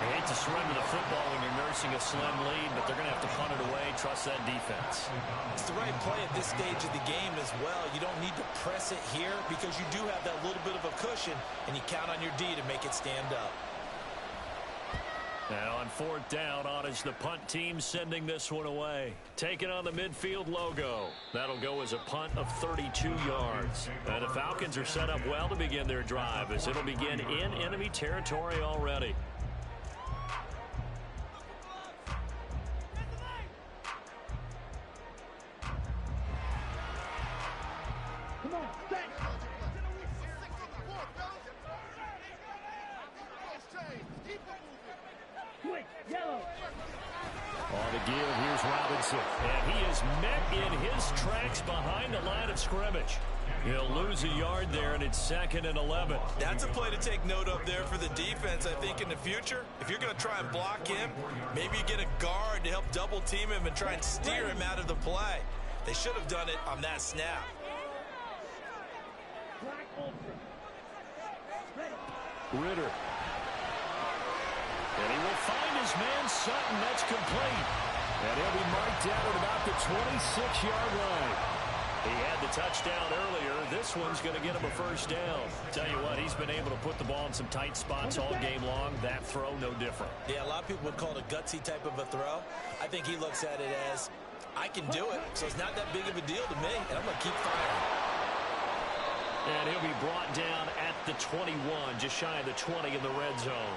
I hate to surrender the football when you're nursing a slim lead, but they're going to have to punt it away. Trust that defense. It's the right play at this stage of the game as well. You don't need to press it here because you do have that little bit of a cushion, and you count on your D to make it stand up. And on fourth down, on is the punt team sending this one away. Taking on the midfield logo. That'll go as a punt of 32 yards. And the Falcons are set up well to begin their drive as it'll begin in enemy territory already. Come on, set. Switch, yellow. On the give, here's Robinson. And he is met in his tracks behind the line of scrimmage. He'll lose a yard there, and it's 2nd and 11. That's a play to take note of there for the defense, I think, in the future. If you're going to try and block him, maybe you get a guard to help double team him and try and steer him out of the play. They should have done it on that snap. Black ultra. Ready. Ritter. And he will find his man Sutton. That's complete. And he'll be marked down at about the 26-yard line. He had the touchdown earlier. This one's going to get him a first down. Tell you what, he's been able to put the ball in some tight spots all game long. That throw, no different. Yeah, a lot of people would call it a gutsy type of a throw. I think he looks at it as, I can do it, so it's not that big of a deal to me, and I'm going to keep firing. And he'll be brought down at the 21, just shy of the 20 in the red zone.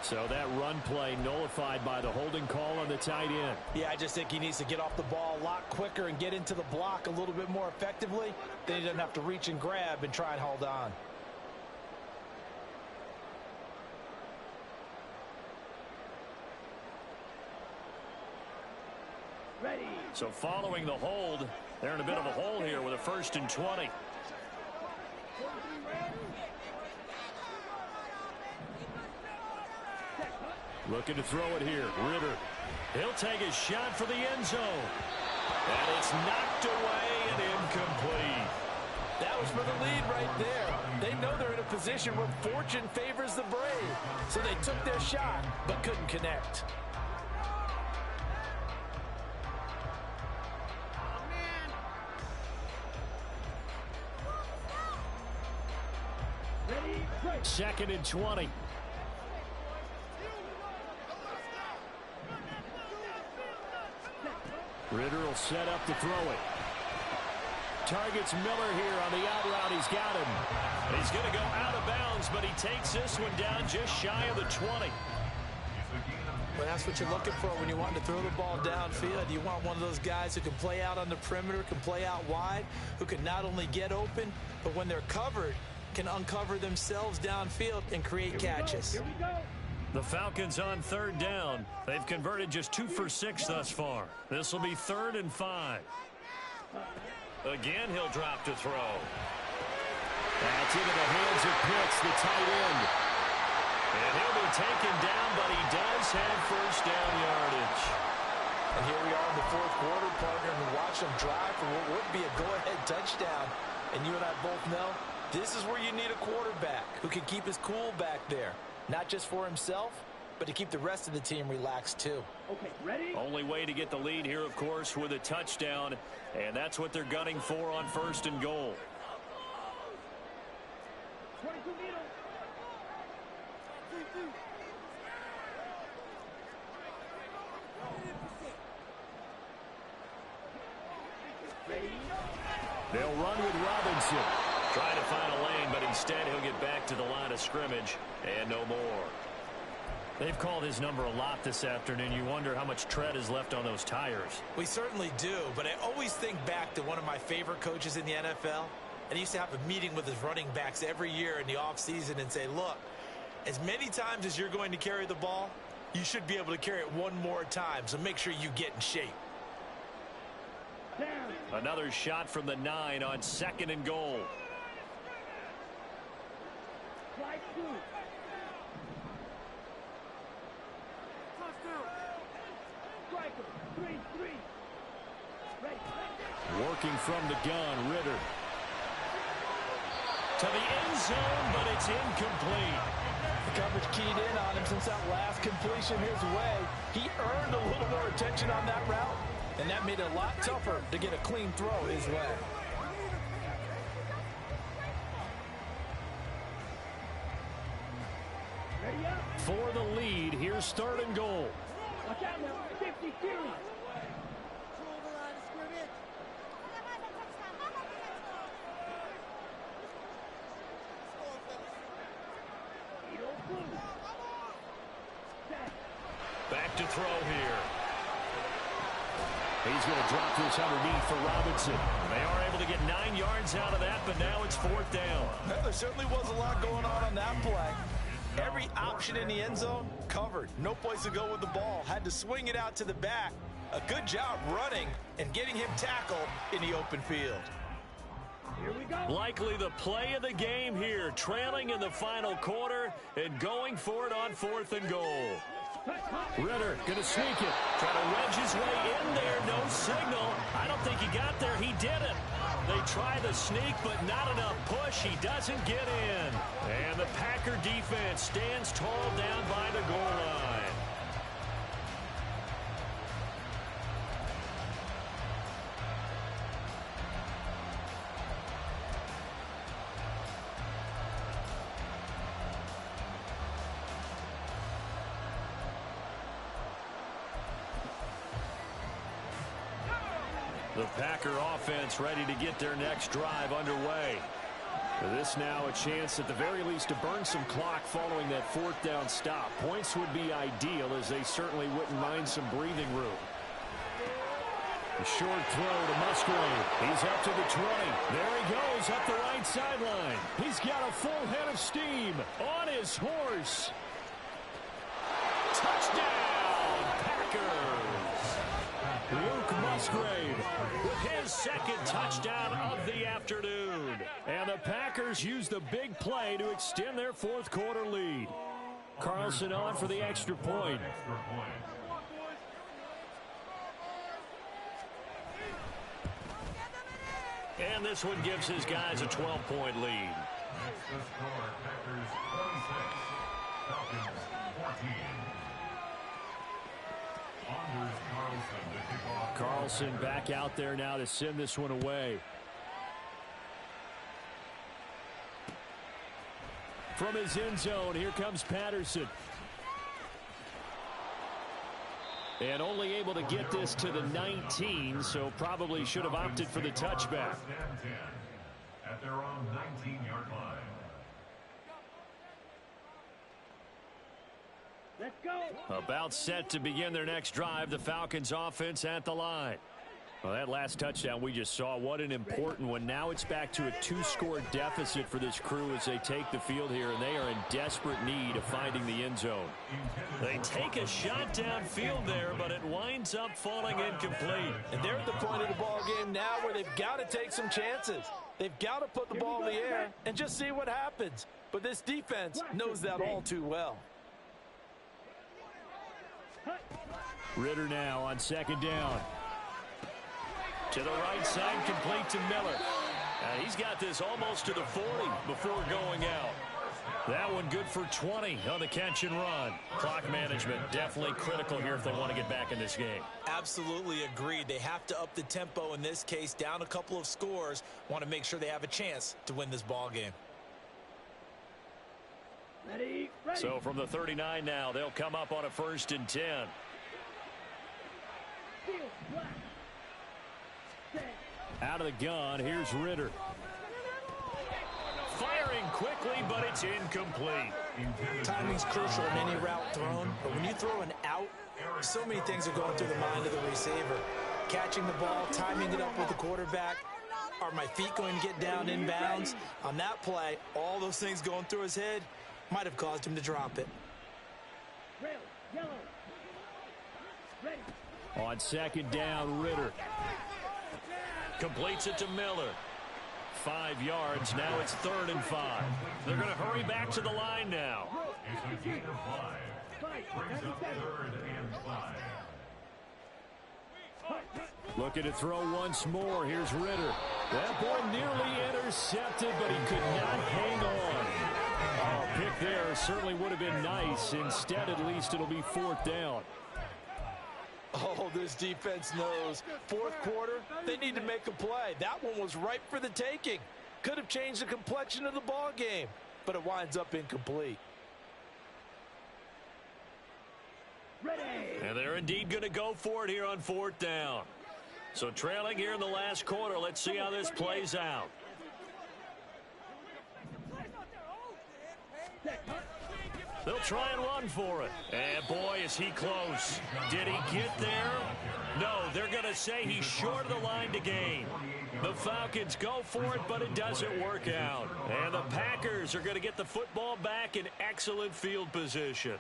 So that run play nullified by the holding call on the tight end. Yeah, I just think he needs to get off the ball a lot quicker and get into the block a little bit more effectively. Then he doesn't have to reach and grab and try and hold on. Ready. So following the hold, they're in a bit of a hole here with a 1st and 20. Looking to throw it here. Ritter. He'll take a shot for the end zone. And it's knocked away and incomplete. That was for the lead right there. They know they're in a position where fortune favors the brave. So they took their shot, but couldn't connect. Ready. Break. 2nd and 20. Ritter will set up to throw it. Targets Miller here on the out route. He's got him. He's going to go out of bounds, but he takes this one down just shy of the 20. Well, that's what you're looking for when you want to throw the ball downfield. You want one of those guys who can play out on the perimeter, can play out wide, who can not only get open, but when they're covered, can uncover themselves downfield and create catches. Here we go. The Falcons on 3rd down. They've converted just 2 for 6 thus far. This will be 3rd and 5. Again, he'll drop to throw. That's into the hands of Pitts, the tight end. And he'll be taken down, but he does have first down yardage. And here we are in the 4th quarter, partner, and we watch them drive for what would be a go-ahead touchdown. And you and I both know this is where you need a quarterback who can keep his cool back there. Not just for himself, but to keep the rest of the team relaxed too. Okay, ready. Only way to get the lead here, of course, with a touchdown. And that's what they're gunning for on 1st and goal. 22 meters. They'll run with Robinson. Trying to find a lane, but instead he'll get back to the line of scrimmage and no more. They've called his number a lot this afternoon. You wonder how much tread is left on those tires. We certainly do, but I always think back to one of my favorite coaches in the NFL. And he used to have a meeting with his running backs every year in the offseason and say, look, as many times as you're going to carry the ball, you should be able to carry it one more time, so make sure you get in shape. Down. Another shot from the 9 on 2nd and goal. Slide through. Striker. 3-3. Ready. Working from the gun, Ritter. To the end zone, but it's incomplete. The coverage keyed in on him since that last completion his way. He earned a little more attention on that route, and that made it a lot tougher to get a clean throw his way. Ready. For the lead, here's 3rd and goal. Watch out now. 50 series. Back to throw here. He's going to drop this underneath for Robinson. They are able to get 9 yards out of that, but now it's 4th down. There certainly was a lot going on that play. Every option in the end zone covered. No place to go with the ball. Had to swing it out to the back. A good job running and getting him tackled in the open field. Here we go. Likely the play of the game here, trailing in the final quarter and going for it on 4th and goal. Ritter going to sneak it. Try to wedge his way in there. No signal. I don't think he got there. He didn't. They try the sneak, but not enough push. He doesn't get in. And the Packer defense stands tall down by the goal line. The Packer offense ready to get their next drive underway. For this now a chance at the very least to burn some clock following that 4th down stop. Points would be ideal as they certainly wouldn't mind some breathing room. A short throw to Musgrave. He's up to the 20. There he goes up the right sideline. He's got a full head of steam on his horse. Touchdown, Packers. Luke Musgrave with his 2nd touchdown of the afternoon. And the Packers use the big play to extend their 4th quarter lead. Carlson on for the extra point. And this one gives his guys a 12-point lead. Next to score, Packers 26, Falcons 14. Anders Carlson to kick off. Carlson back out there now to send this one away. From his end zone, here comes Patterson. And only able to get this to the 19, so probably should have opted for the touchback. First and 10 at their own 19-yard line. Let's go. About set to begin their next drive, the Falcons offense at the line. Well, that last touchdown we just saw, what an important one. Now it's back to a 2-score deficit for this crew as they take the field here, and they are in desperate need of finding the end zone. They take a shot downfield there, but it winds up falling incomplete. And they're at the point of the ball game now where they've got to take some chances. They've got to put the ball in the air and just see what happens. But this defense knows that all too well. Ritter now on 2nd down. To the right side, complete to Miller. He's got this almost to the 40 before going out. That one good for 20 on the catch and run. Clock management definitely critical here if they want to get back in this game. Absolutely agreed. They have to up the tempo in this case, down a couple of scores. Want to make sure they have a chance to win this ball game. Ready, ready. So from the 39 now, they'll come up on a 1st and 10. Field, black. Out of the gun, here's Ritter. Firing quickly, but it's incomplete. Timing's crucial in any route thrown, but when you throw an out, so many things are going through the mind of the receiver. Catching the ball, timing it up with the quarterback. Are my feet going to get down inbounds? On that play, all those things going through his head might have caused him to drop it. Red, yellow. Ready. On 2nd down, Ritter. Completes it to Miller. 5 yards. Now it's 3rd and 5. They're going to hurry back to the line now. It's a gain of 5. Brings up 3rd and 5. Looking to throw once more. Here's Ritter. That ball nearly intercepted, but he could not hang on. Oh, pick there certainly would have been nice. Instead, at least, it'll be 4th down. Oh, this defense knows. 4th quarter, they need to make a play. That one was ripe for the taking. Could have changed the complexion of the ball game, but it winds up incomplete. Ready. And they're indeed going to go for it here on 4th down. So trailing here in the last quarter. Let's see how this plays out. They'll try and run for it. And boy, is he close. Did he get there? No, they're going to say he's short of the line to gain. The Falcons go for it, but it doesn't work out. And the Packers are going to get the football back in excellent field position.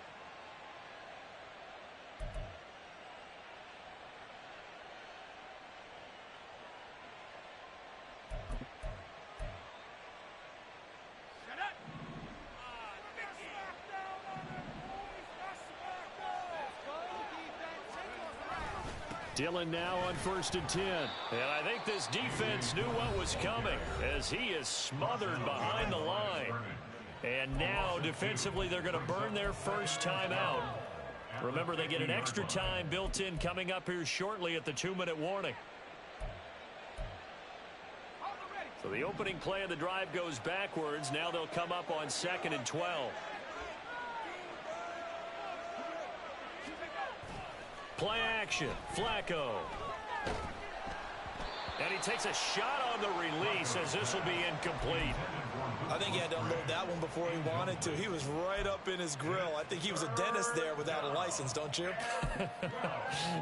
Dillon now on 1st and 10. And I think this defense knew what was coming as he is smothered behind the line. And now defensively they're going to burn their first time out. Remember, they get an extra time built in coming up here shortly at the 2-minute warning. So the opening play of the drive goes backwards. Now they'll come up on 2nd and 12. Play action, Flacco. And he takes a shot on the release as this will be incomplete. I think he had to unload that one before he wanted to. He was right up in his grill. I think he was a dentist there without a license, don't you?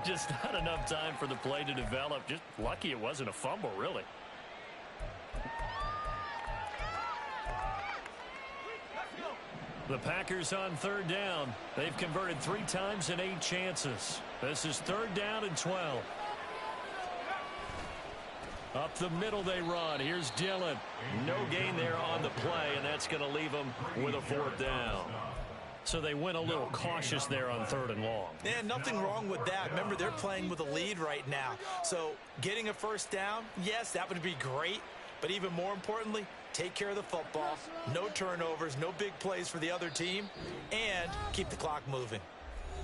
Just not enough time for the play to develop. Just lucky it wasn't a fumble, really. The Packers on 3rd down. They've converted 3 times in 8 chances. This is 3rd down and 12. Up the middle they run. Here's Dillon. No gain there on the play, and that's going to leave them with a 4th down. So they went a little cautious there on 3rd and long. And nothing wrong with that. Remember, they're playing with a lead right now. So getting a 1st down, yes, that would be great. But even more importantly, take care of the football. No turnovers, no big plays for the other team, and keep the clock moving.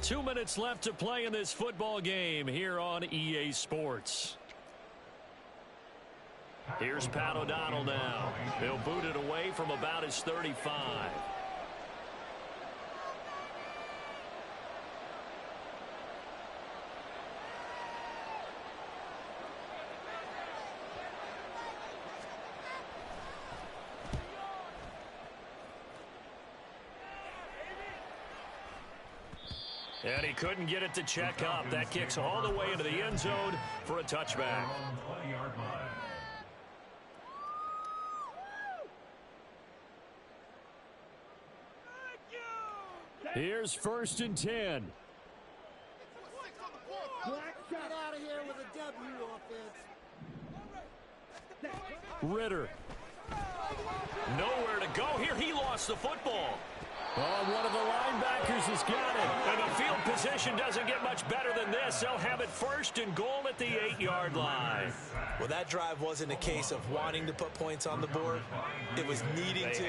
2 minutes left to play in this football game here on EA Sports. Here's Pat O'Donnell now. He'll boot it away from about his 35. And he couldn't get it to check up. That kicks all the way into the end zone for a touchback. Here's 1st and 10. Get out of here with a W offense. Ritter. Nowhere to go here. He lost the football. Oh, one of the linebackers has got it. And the field position doesn't get much better than this. They'll have it 1st and goal at the 8-yard line. Well, that drive wasn't a case of wanting to put points on the board. It was needing to,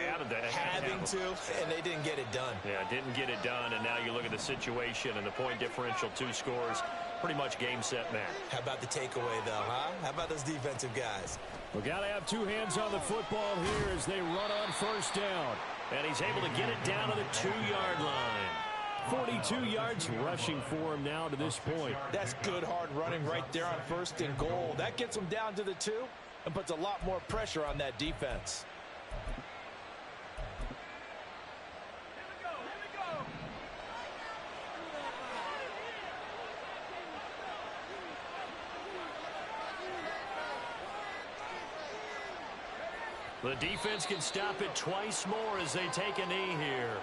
having to, and they didn't get it done. Yeah, didn't get it done, and now you look at the situation and the point differential, 2 scores, pretty much game, set, match. How about the takeaway, though, huh? How about those defensive guys? We got to have 2 hands on the football here as they run on 1st down. And he's able to get it down to the 2-yard line. 42 yards rushing for him now to this point. That's good hard running right there on 1st and goal. That gets him down to the 2 and puts a lot more pressure on that defense. The defense can stop it twice more as they take a knee here.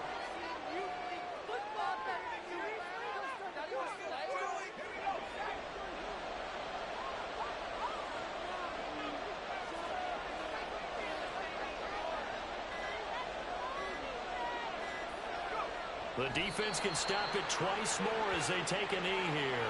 The defense can stop it twice more as they take a knee here.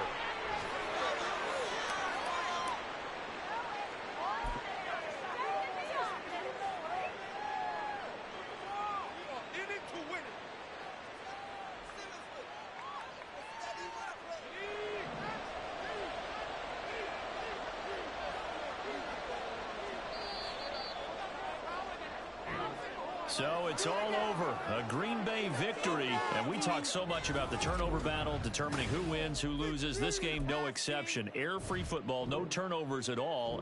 So it's all over. A Green Bay victory. And we talk so much about the turnover battle, determining who wins, who loses. This game, no exception. Air-free football, no turnovers at all.